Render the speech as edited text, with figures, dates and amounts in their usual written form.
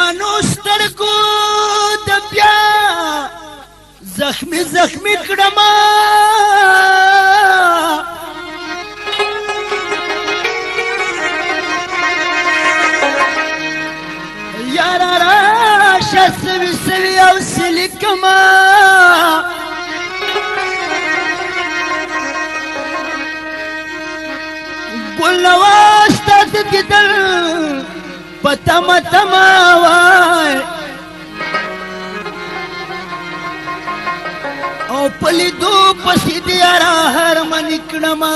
ګرانو سترګو د بیا زخمی زخمی کړم یارا راشه سوي سوي او سلی کما بلواستا تکدل پتما تما وای او پلی دو پسی دیارا هر منی کړما